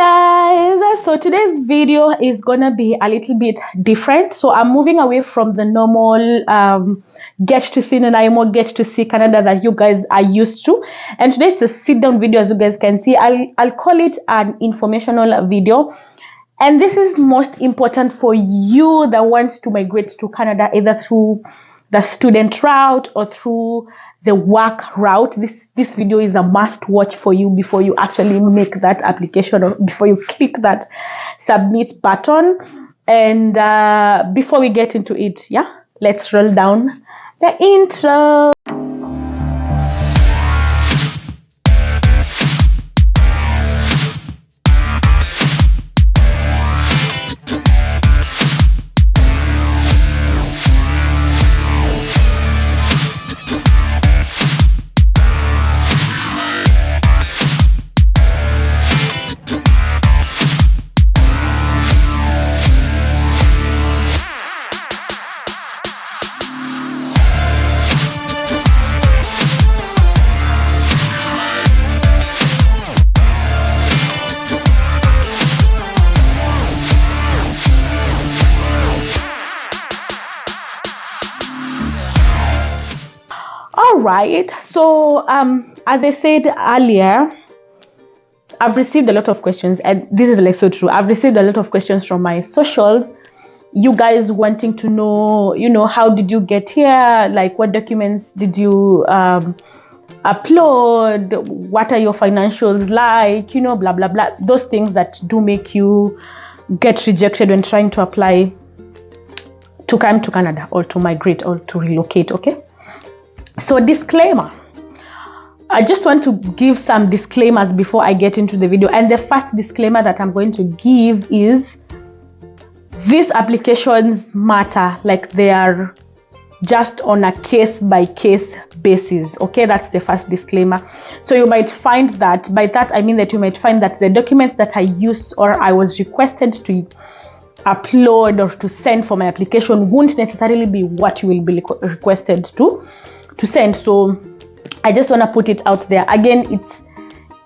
Guys, so today's video is gonna be a little bit different. So I'm moving away from the normal get to see Nanaimo, get to see Canada that you guys are used to, and today it's a sit down video. As you guys can see, I'll call it an informational video, and this is most important for you that wants to migrate to Canada either through the student route or through the work route. This video is a must watch for you before you actually make that application or before you click that submit button. And before we get into it, let's roll down the intro. Right, so as I said earlier, I've received a lot of questions, and this is like so true. I've received a lot of questions from my socials, you guys wanting to know, how did you get here, like what documents did you upload, what are your financials like, blah blah blah, those things that do make you get rejected when trying to apply to come to Canada or to migrate or to relocate. Okay, so disclaimer, I just want to give some disclaimers before I get into the video. And the first disclaimer that I'm going to give is these applications matter, like they are just on a case by case basis. Okay, that's the first disclaimer. So you might find that, by that I mean that you might find that the documents that I used or I was requested to upload or to send for my application won't necessarily be what you will be requested to send. So I just want to put it out there. Again,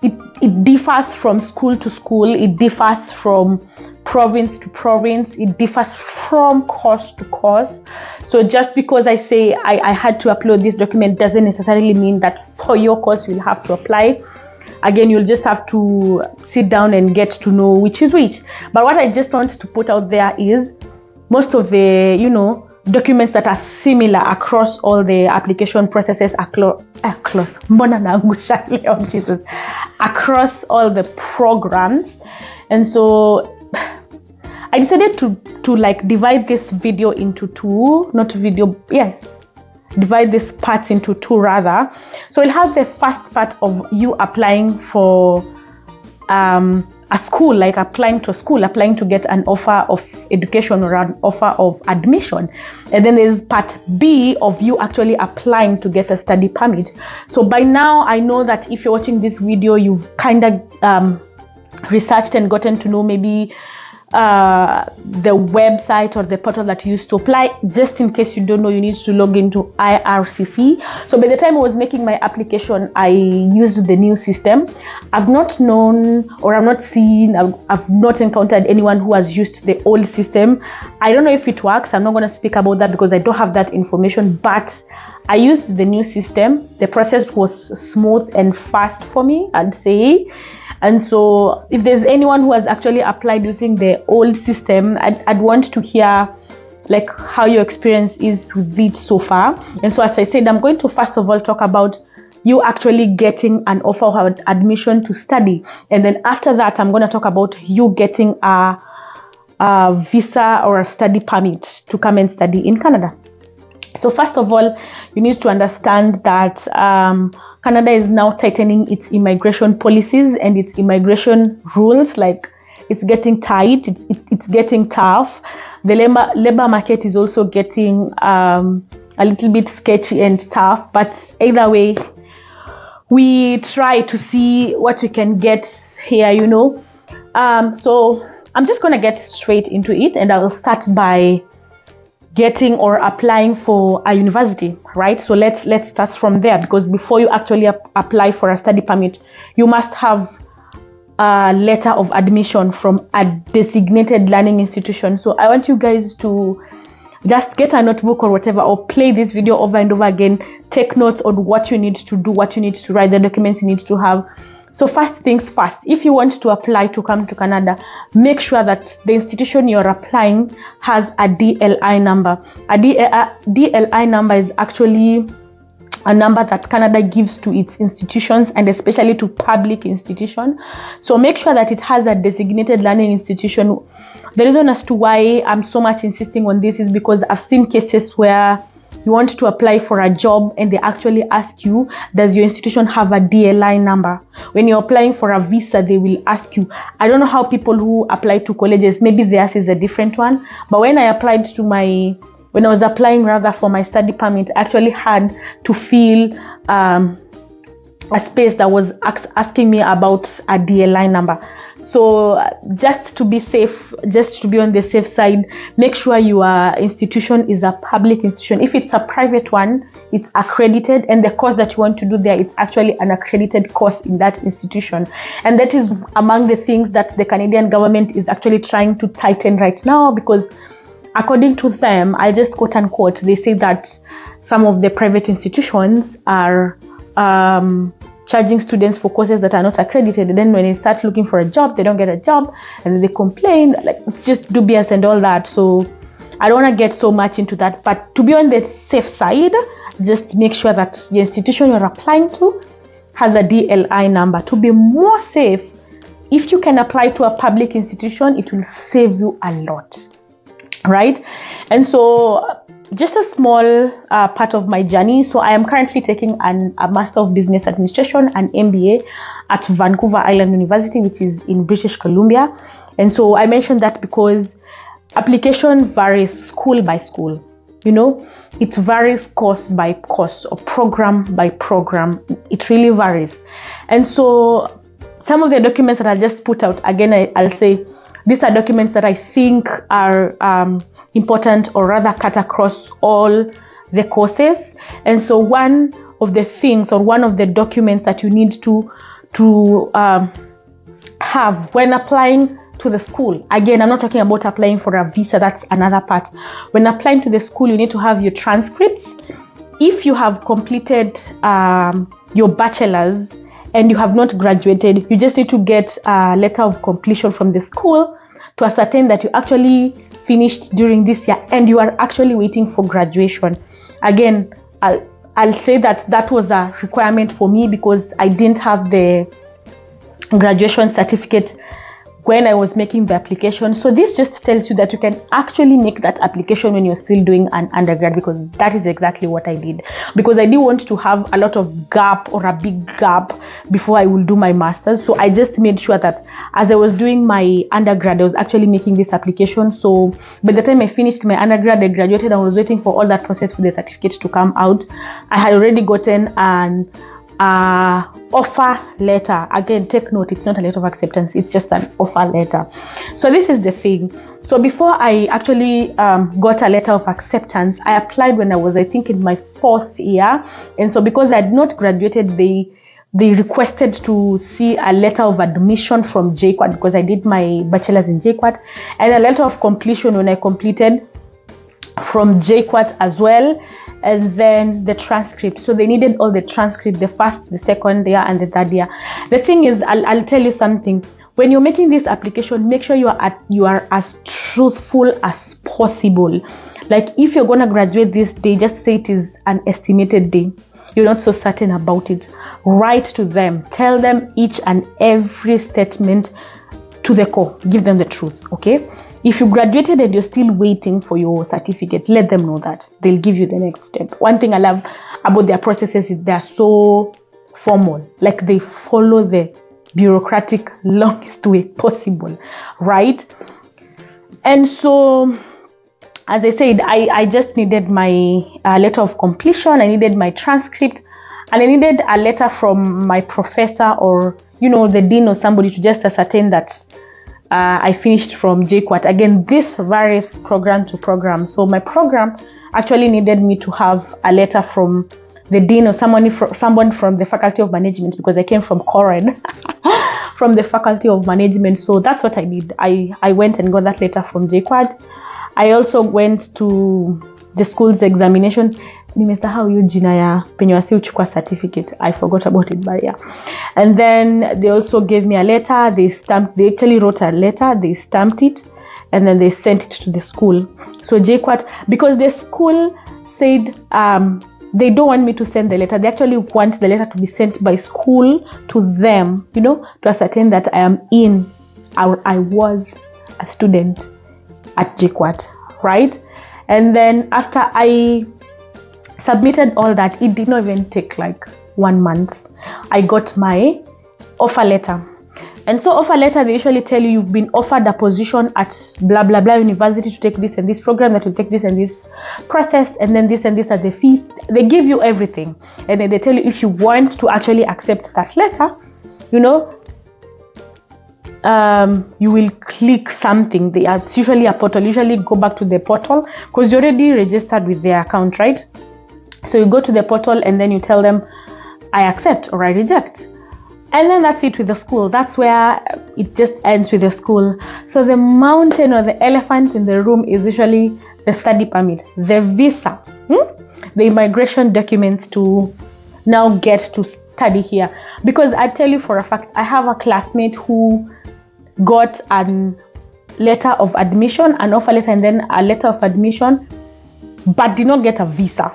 it differs from school to school, it differs from province to province, it differs from course to course. So just because I say I had to upload this document doesn't necessarily mean that for your course you'll have to apply. Again, you'll just have to sit down and get to know which is which. But what I just want to put out there is most of the documents that are similar across all the application processes across all the programs. And so I decided to like divide this video into two, divide this parts into two rather. So we'll have the first part of you applying for a school, like applying to a school, applying to get an offer of education or an offer of admission. And then there's part B of you actually applying to get a study permit. So by now, I know that if you're watching this video, you've kind of researched and gotten to know maybe the website or the portal that you used to apply. Just in case you don't know, you need to log into IRCC. So by the time I was making my application, I used the new system. I've not known, or I've not encountered anyone who has used the old system. I don't know if it works. I'm not going to speak about that because I don't have that information, but I used the new system. The process was smooth and fast for me, I'd say. And so if there's anyone who has actually applied using the old system, I'd want to hear like how your experience is with it so far. And so as I said, I'm going to first of all talk about you actually getting an offer of admission to study. And then after that, I'm going to talk about you getting a visa or a study permit to come and study in Canada. So first of all, you need to understand that Canada is now tightening its immigration policies and its immigration rules. Like it's getting tight, it's getting tough. The labor market is also getting a little bit sketchy and tough. But either way, we try to see what we can get here, So I'm just going to get straight into it, and I will start by getting or applying for a university, right? So let's start from there, because before you actually apply for a study permit, you must have letter of admission from a designated learning institution. So I want you guys to just get a notebook or whatever, or play this video over and over again. Take notes on what you need to do, what you need to write, the documents you need to have. So first things first, if you want to apply to come to Canada, make sure that the institution you're applying has a DLI number. A DLI number is actually a number that Canada gives to its institutions, and especially to public institutions. So make sure that it has a designated learning institution. The reason as to why I'm so much insisting on this is because I've seen cases where you want to apply for a job and they actually ask you, does your institution have a DLI number? When you're applying for a visa, they will ask you. I don't know how people who apply to colleges, maybe theirs is a different one, but when I was applying for my study permit, I actually had to fill a space that was asking me about a DLI number. So just to be safe, just to be on the safe side, make sure your institution is a public institution. If it's a private one, it's accredited, and the course that you want to do there, it's actually an accredited course in that institution. And that is among the things that the Canadian government is actually trying to tighten right now, because according to them, I just quote unquote, they say that some of the private institutions are charging students for courses that are not accredited, and then when they start looking for a job, they don't get a job, and then they complain. Like, it's just dubious and all that. So I don't want to get so much into that, but to be on the safe side, just make sure that the institution you're applying to has a DLI number. To be more safe, if you can apply to a public institution, it will save you a lot, right? And so just a small part of my journey. So I am currently taking a Master of Business Administration, an MBA at Vancouver Island University, which is in British Columbia. And so I mentioned that because application varies school by school. You know, it varies course by course or program by program. It really varies. And so some of the documents that I just put out, again, I'll say, these are documents that I think are important, or rather cut across all the courses. And so one of the things, or one of the documents that you need to have when applying to the school, again, I'm not talking about applying for a visa, that's another part. When applying to the school, you need to have your transcripts. If you have completed your bachelor's and you have not graduated, you just need to get a letter of completion from the school to ascertain that you actually finished during this year and you are actually waiting for graduation. Again, I'll say that was a requirement for me because I didn't have the graduation certificate when I was making the application. So this just tells you that you can actually make that application when you're still doing an undergrad, because that is exactly what I did, because I didn't want to have a lot of gap or a big gap before I will do my master's. So I just made sure that as I was doing my undergrad, I was actually making this application. So by the time I finished my undergrad, I graduated, and I was waiting for all that process for the certificate to come out. I had already gotten an offer letter. Again, take note, it's not a letter of acceptance, it's just an offer letter. So this is the thing. So before I actually got a letter of acceptance, I applied when I was, I think, in my 4th year. And so because I had not graduated, they requested to see a letter of admission from JQuat, because I did my bachelor's in JQuat, and a letter of completion when I completed from JQuat as well, and then the transcript. So they needed all the transcript, the 1st, the 2nd year, and the 3rd year. The thing is, I'll tell you something. When you're making this application, make sure you are as truthful as possible. Like, if you're going to graduate this day, just say it is an estimated day. You're not so certain about it. Write to them. Tell them each and every statement to the core. Give them the truth, okay? If you graduated and you're still waiting for your certificate, let them know that. They'll give you the next step. One thing I love about their processes is they're so formal. Like, they follow the bureaucratic longest way possible, right? And so, as I said, I just needed my letter of completion. I needed my transcript, and I needed a letter from my professor, or, you know, the dean or somebody, to just ascertain that I finished from JQuat. Again, this varies program to program. So my program actually needed me to have a letter from the dean or someone from the Faculty of Management, because I came from Coren, from the Faculty of Management. So that's what I did. I went and got that letter from JKUAT. I also went to the school's examination. Nimesahau hiyo jina ya penye wasi uchukua certificate. I forgot about it, but yeah. And then they also gave me a letter. They actually wrote a letter. They stamped it, and then they sent it to the school. So JKUAT, because the school said they don't want me to send the letter. They actually want the letter to be sent by school to them, to ascertain that I was a student at JKUAT, right? And then after I submitted all that, it did not even take like 1 month. I got my offer letter. And so offer letter, they usually tell you you've been offered a position at blah blah blah university to take this and this program, that will take this and this process, and then this and this as the fees. They give you everything, and then they tell you if you want to actually accept that letter, you will click something. It's usually a portal. Usually go back to the portal because you're already registered with their account, right? So you go to the portal and then you tell them I accept or I reject. And then that's it with the school. That's where it just ends with the school. So the mountain or the elephant in the room is usually the study permit, the visa, the immigration documents to now get to study here. Because I tell you for a fact, I have a classmate who got a letter of admission, an offer letter, and then a letter of admission, but did not get a visa.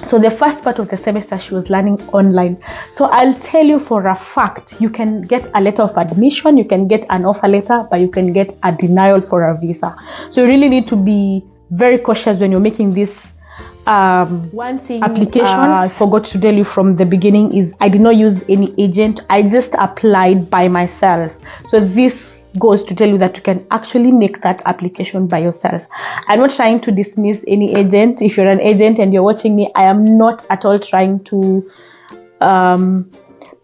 So the first part of the semester she was learning online. So I'll tell you for a fact, you can get a letter of admission, you can get an offer letter, but you can get a denial for a visa. So you really need to be very cautious when you're making this one thing application. I forgot to tell you from the beginning is I did not use any agent. I just applied by myself. So this goes to tell you that you can actually make that application by yourself. I'm not trying to dismiss any agent. If you're an agent and you're watching me, I am not at all trying to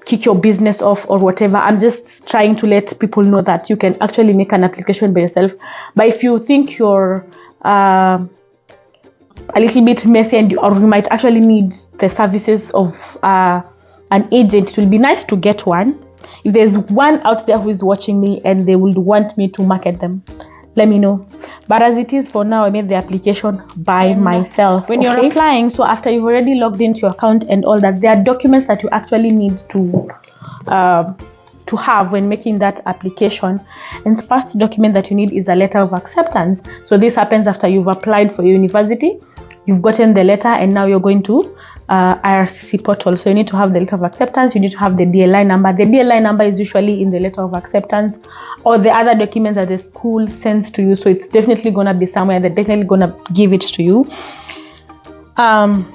kick your business off or whatever. I'm just trying to let people know that you can actually make an application by yourself. But if you think you're a little bit messy or you might actually need the services of an agent, it will be nice to get one. If there's one out there who is watching me and they would want me to market them, let me know. But as it is for now, I made the application by myself. When you're applying, so after you've already logged into your account and all that, there are documents that you actually need to have when making that application. And the first document that you need is a letter of acceptance. So this happens after you've applied for your university, you've gotten the letter, and now you're going to IRCC portal. So you need to have the letter of acceptance, you need to have the DLI number. The DLI number is usually in the letter of acceptance or the other documents that the school sends to you. So it's definitely going to be somewhere. They're definitely going to give it to you. The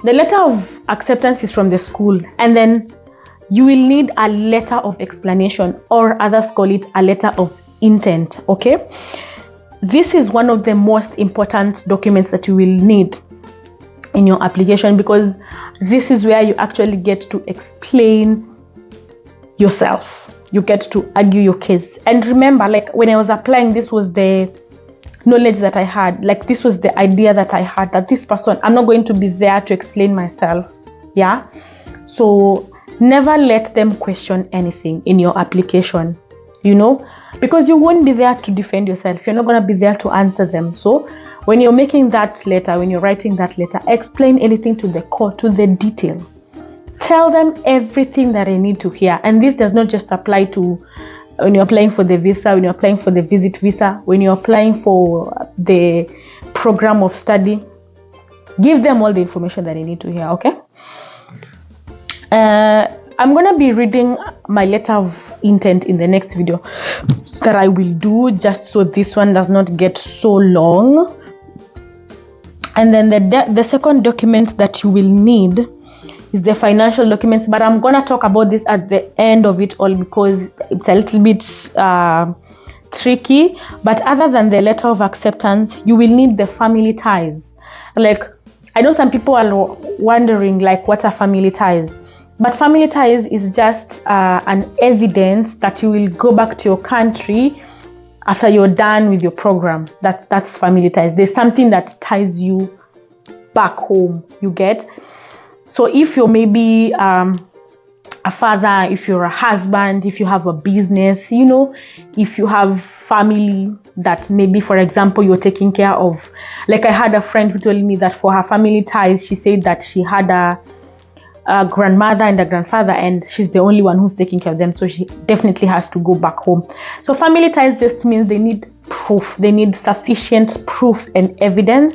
letter of acceptance is from the school, and then you will need a letter of explanation, or others call it a letter of intent. Okay, this is one of the most important documents that you will need in your application, because this is where you actually get to explain yourself. You get to argue your case. And remember, like when I was applying, this was the knowledge that I had. Like this was the idea that I had, that this person, I'm not going to be there to explain myself. Yeah. So never let them question anything in your application, because you won't be there to defend yourself. You're not going to be there to answer them. So when you're making that letter, when you're writing that letter, explain anything to the court, to the detail. Tell them everything that I need to hear. And this does not just apply to when you're applying for the visa, when you're applying for the visit visa, when you're applying for the program of study. Give them all the information that they need to hear, okay? I'm going to be reading my letter of intent in the next video that I will do, just so this one does not get so long. And then the second document that you will need is the financial documents, but I'm gonna talk about this at the end of it all because it's a little bit tricky. But other than the letter of acceptance, you will need the family ties. Like, I know some people are wondering, like, what are family ties? But family ties is just an evidence that you will go back to your country after you're done with your program. That's family ties. There's something that ties you back home, you get? So if you're maybe a father, if you're a husband, if you have a business, if you have family that maybe, for example, you're taking care of. Like I had a friend who told me that for her family ties, she said that she had a grandmother and a grandfather, and she's the only one who's taking care of them, so she definitely has to go back home. So family ties just means they need proof. They need sufficient proof and evidence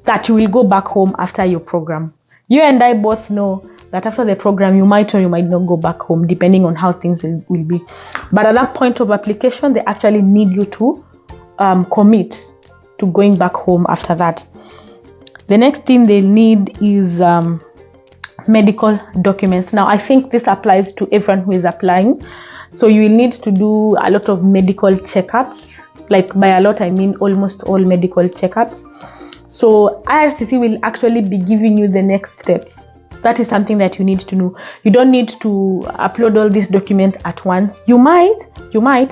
that you will go back home after your program. You and I both know that after the program you might or you might not go back home, depending on how things will be. But at that point of application, they actually need you to commit to going back home after that. The next thing they need is medical documents. Now I think this applies to everyone who is applying, so you will need to do a lot of medical checkups. Like by a lot I mean almost all medical checkups. So IRCC will actually be giving you the next steps. That is something that you need to know. You don't need to upload all these documents at once. You might.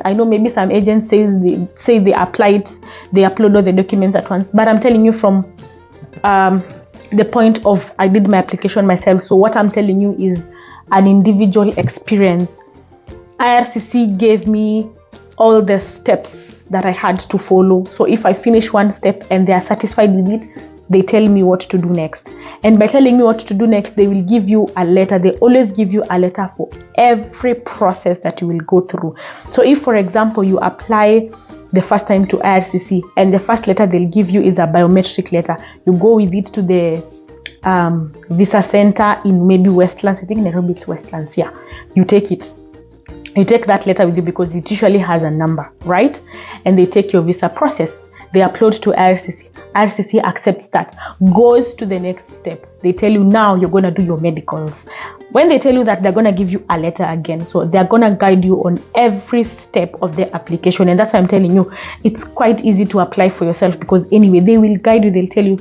I know maybe some agents say they upload all the documents at once, but I'm telling you from the point of I did my application myself. So what I'm telling you is an individual experience. IRCC gave me all the steps that I had to follow. So if I finish one step and they are satisfied with it, they tell me what to do next. And by telling me what to do next, they will give you a letter. They always give you a letter for every process that you will go through. So if, for example, you apply the first time to IRCC and the first letter they'll give you is a biometric letter, you go with it to the visa center in maybe Westlands. I think Nairobi it's Westlands. Yeah, you take it. You take that letter with you because it usually has a number, right? And they take your visa process. They upload to IRCC. IRCC accepts that, goes to the next step. They tell you now you're going to do your medicals. When they tell you that, they're going to give you a letter again. So they're going to guide you on every step of the application. And that's why I'm telling you, it's quite easy to apply for yourself, because anyway, they will guide you. They'll tell you,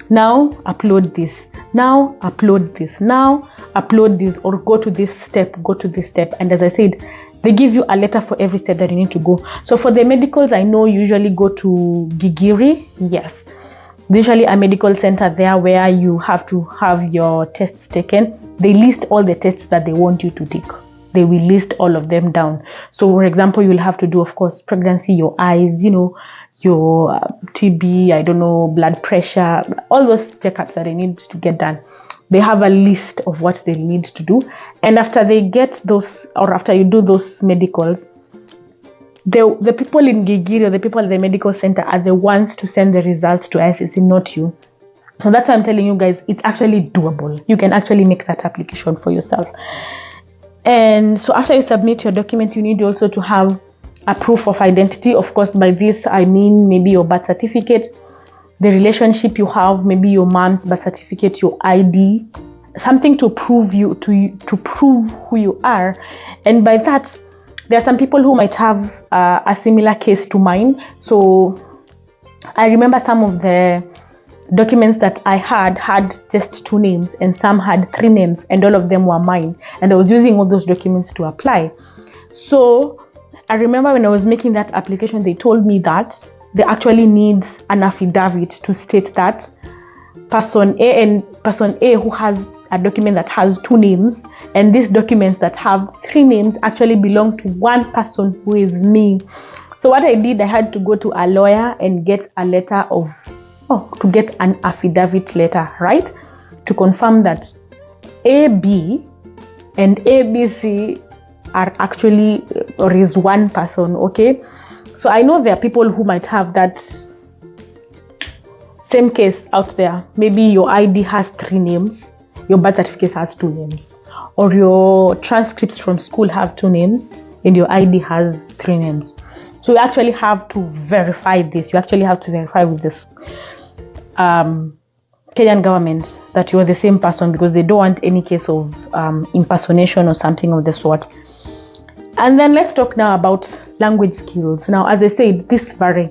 now upload this, now upload this, now upload this, or go to this step. And as I said, they give you a letter for every step that you need to go. So for the medicals, I know you usually go to Gigiri. Yes, there's usually a medical center there where you have to have your tests taken. They list all the tests that they want you to take. They will list all of them down. So for example, you will have to do, of course, pregnancy, your eyes, your TB, I don't know, blood pressure, all those checkups that they need to get done. They have a list of what they need to do. And after they get those, or after you do those medicals, the people in Gigiri or the people at the medical center are the ones to send the results to IRCC, not you. So that's why I'm telling you guys, it's actually doable. You can actually make that application for yourself. And so after you submit your document, you need also to have a proof of identity. Of course, by this, I mean maybe your birth certificate, the relationship you have, maybe your mom's birth certificate, your ID, something to prove to prove who you are. And by that, there are some people who might have a similar case to mine. So I remember some of the documents that I had just 2 names, and some had 3 names, and all of them were mine. And I was using all those documents to apply. So I remember when I was making that application, they told me that they actually need an affidavit to state that person A who has a document that has 2 names, and these documents that have 3 names actually belong to one person, who is me. So what I did, I had to go to a lawyer and get a letter to get an affidavit letter, right? To confirm that AB and ABC are actually, or is one person, okay? So I know there are people who might have that same case out there. Maybe your ID has 3 names, your birth certificate has 2 names, or your transcripts from school have 2 names, and your ID has 3 names. So you actually have to verify this. You actually have to verify with this Kenyan government that you are the same person, because they don't want any case of impersonation or something of the sort. And then let's talk now about language skills. Now, as I said, this vary.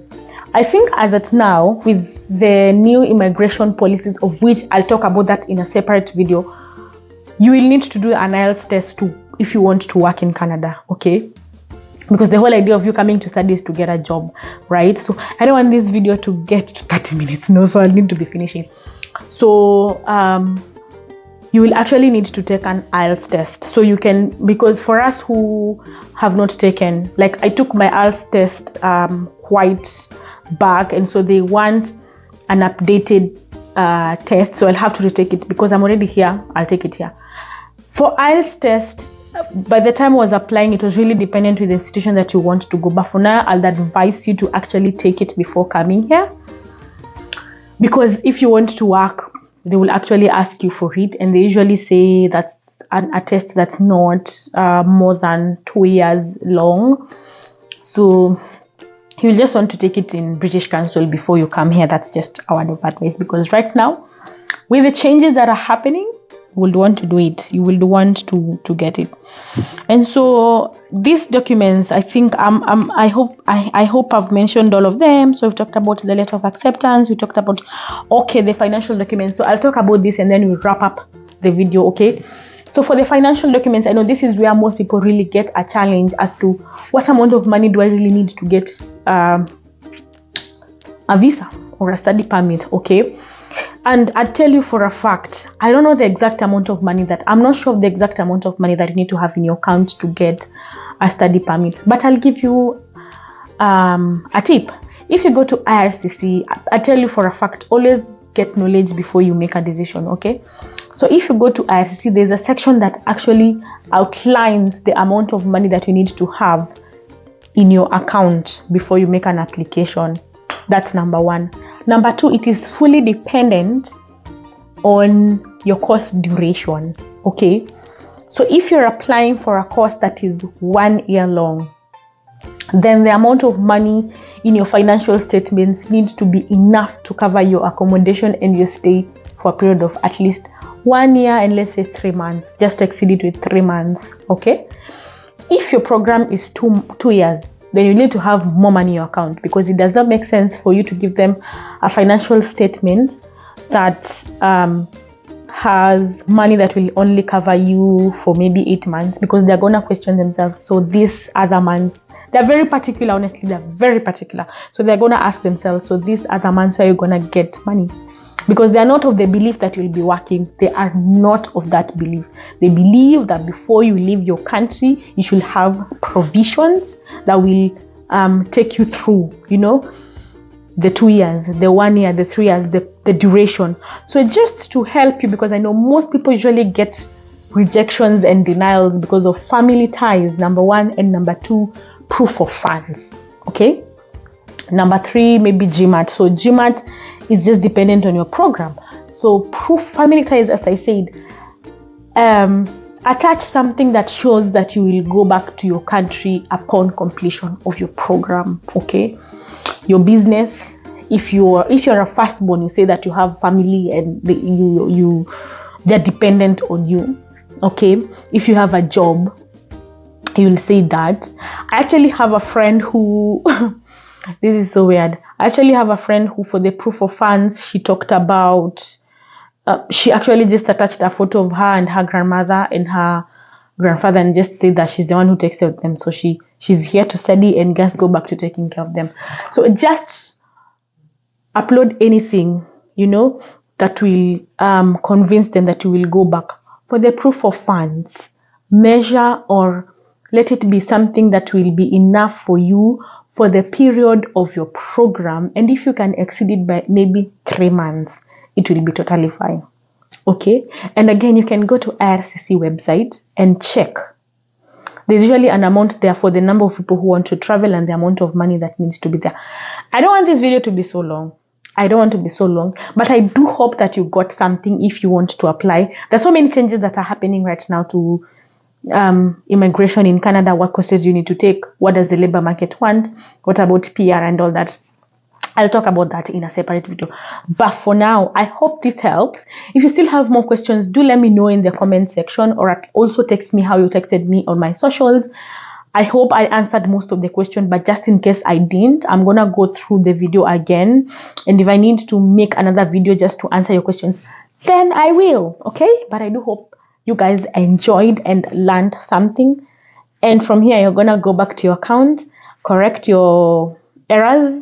I think as at now, with the new immigration policies, of which I'll talk about that in a separate video, you will need to do an IELTS test too if you want to work in Canada, okay? Because the whole idea of you coming to study is to get a job, right? So I don't want this video to get to 30 minutes, no, so I'll need to be finishing. So you will actually need to take an IELTS test. So you can, because for us who have not taken, like I took my IELTS test quite back, and so they want an updated test, so I'll have to retake it because I'm already here. I'll take it here. For IELTS test, by the time I was applying, it was really dependent with the institution that you want to go. But for now, I'll advise you to actually take it before coming here, because if you want to work, they will actually ask you for it, and they usually say that's a test that's not more than 2 years long. So you'll just want to take it in British Council before you come here. That's just our advice, because right now, with the changes that are happening, you will want to do it. You will want to get it. And so these documents, I think I hope I've mentioned all of them. So we've talked about the letter of acceptance. We talked about the financial documents. So I'll talk about this and then we'll wrap up the video. Okay. So for the financial documents, I know this is where most people really get a challenge as to what amount of money do I really need to get a visa or a study permit. Okay. And I tell you for a fact, I don't know the exact amount of money I'm not sure of the exact amount of money that you need to have in your account to get a study permit. But I'll give you a tip. If you go to IRCC, I tell you for a fact, always get knowledge before you make a decision, okay? So if you go to IRCC, there's a section that actually outlines the amount of money that you need to have in your account before you make an application. That's number one. Number two, it is fully dependent on your course duration, okay? So if you're applying for a course that is 1 year long, then the amount of money in your financial statements needs to be enough to cover your accommodation and your stay for a period of at least 1 year and let's say 3 months, just to exceed it with 3 months, okay? If your program is two years, then you need to have more money in your account, because it does not make sense for you to give them a financial statement that has money that will only cover you for maybe 8 months, because they're going to question themselves. So these other months, they're very particular, honestly, they're very particular. So they're going to ask themselves, so these other months, where are you going to get money? Because they are not of the belief that you'll be working. They are not of that belief. They believe that before you leave your country, you should have provisions that will take you through, the 2 years, the 1 year, the 3 years, the duration. So just to help you, because I know most people usually get rejections and denials because of family ties, number one, and number two, proof of funds, okay? Number three, maybe GMAT. So GMAT is just dependent on your program. So family ties, as I said, attach something that shows that you will go back to your country upon completion of your program, okay? Your business, if you're a firstborn, you say that you have family and they're dependent on you, okay? If you have a job, you'll say that. I actually have a friend who this is so weird. I actually have a friend who, for the proof of funds, she talked about, she actually just attached a photo of her and her grandmother and her grandfather and just said that she's the one who takes care of them. So she's here to study and just go back to taking care of them. So just upload anything, that will convince them that you will go back. For the proof of funds, measure or let it be something that will be enough for you for the period of your program. And if you can exceed it by maybe 3 months, it will be totally fine. Okay. And again, you can go to IRCC website and check. There's usually an amount there for the number of people who want to travel and the amount of money that needs to be there. I don't want this video to be so long. But I do hope that you got something if you want to apply. There's so many changes that are happening right now to immigration in Canada. What courses you need to take? What does the labor market want? What about PR and all that? I'll talk about that in a separate video. But for now, I hope this helps. If you still have more questions, do let me know in the comment section, or also text me how you texted me on my socials. I hope I answered most of the questions, but just in case I didn't, I'm going to go through the video again. And if I need to make another video just to answer your questions, then I will, okay? But I do hope you guys enjoyed and learned something. And from here, you're going to go back to your account, correct your errors,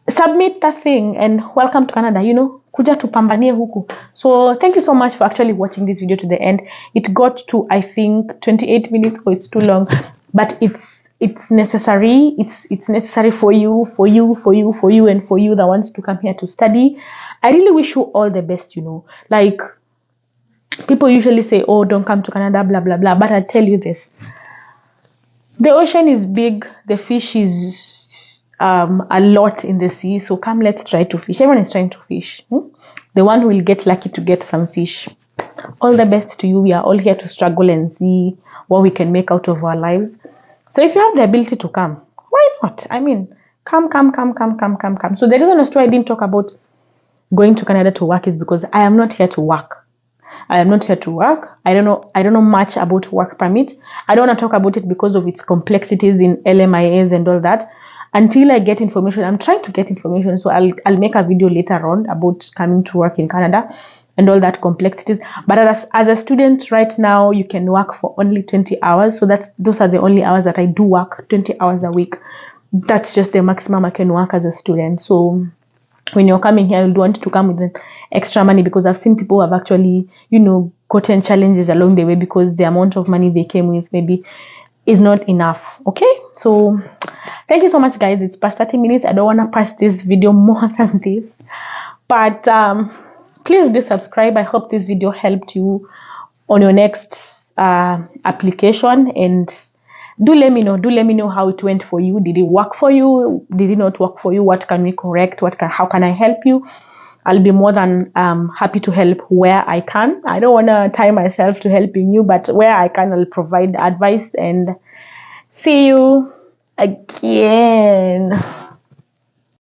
submit that thing, and welcome to Canada, kuja tupambanie huku. So thank you so much for actually watching this video to the end. It got to, I think, 28 minutes, so it's too long, but it's necessary. It's necessary for you, and for you that wants to come here to study. I really wish you all the best, you know. Like, people usually say, oh, don't come to Canada, blah blah blah, but I tell you this, the ocean is big, the fish is a lot in the sea, so come, let's try to fish. Everyone is trying to fish. The one who will get lucky to get some fish. All the best to you. We are all here to struggle and see what we can make out of our lives. So if you have the ability to come, why not? I mean, come. So the reason as to I didn't talk about going to Canada to work is because I am not here to work. I am not here to work. I don't know much about work permit. I don't want to talk about it because of its complexities in LMIAs and all that. Until I get information, I'm trying to get information. So I'll make a video later on about coming to work in Canada and all that complexities. But as a student right now, you can work for only 20 hours. So those are the only hours that I do work, 20 hours a week. That's just the maximum I can work as a student. So when you're coming here, you want to come with extra money, because I've seen people who have actually, you know, gotten challenges along the way because the amount of money they came with maybe is not enough. Okay, so thank you so much, guys. It's past 30 minutes. I don't want to pass this video more than this, but please do subscribe. I hope this video helped you on your next application, and do let me know how it went for you. Did it work for you? Did it not work for you? What can we correct? How can I help you? I'll be more than happy to help where I can. I don't want to tie myself to helping you, but where I can, I'll provide advice. And see you again.